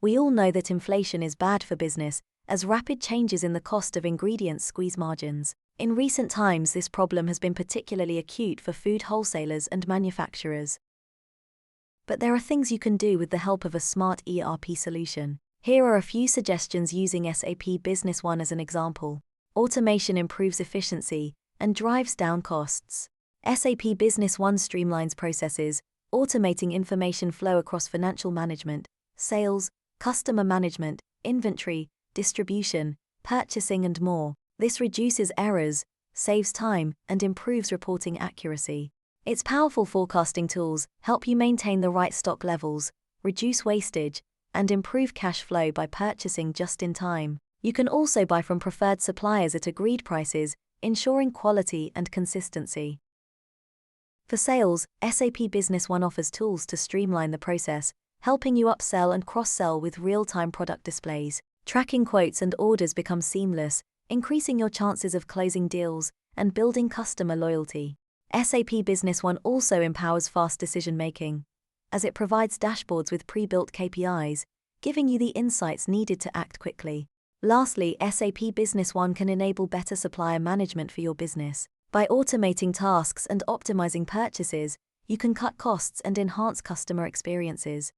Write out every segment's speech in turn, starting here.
We all know that inflation is bad for business, as rapid changes in the cost of ingredients squeeze margins. In recent times, this problem has been particularly acute for food wholesalers and manufacturers. But there are things you can do with the help of a smart ERP solution. Here are a few suggestions using SAP Business One as an example. Automation improves efficiency and drives down costs. SAP Business One streamlines processes, automating information flow across financial management, sales, customer management, inventory, distribution, purchasing, and more. This reduces errors, saves time, and improves reporting accuracy. Its powerful forecasting tools help you maintain the right stock levels, reduce wastage, and improve cash flow by purchasing just in time. You can also buy from preferred suppliers at agreed prices, ensuring quality and consistency. For sales, SAP Business One offers tools to streamline the process, helping you upsell and cross-sell with real-time product displays. Tracking quotes and orders becomes seamless, increasing your chances of closing deals and building customer loyalty. SAP Business One also empowers fast decision-making, as it provides dashboards with pre-built KPIs, giving you the insights needed to act quickly. Lastly, SAP Business One can enable better supplier management for your business. By automating tasks and optimizing purchases, you can cut costs and enhance customer experiences.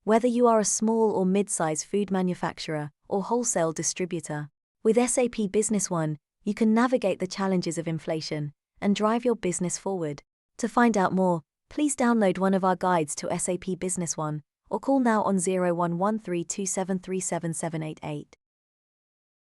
Whether you are a small or mid-size food manufacturer or wholesale distributor, with SAP Business One, you can navigate the challenges of inflation and drive your business forward. To find out more, please download one of our guides to SAP Business One or call now on 011327377788.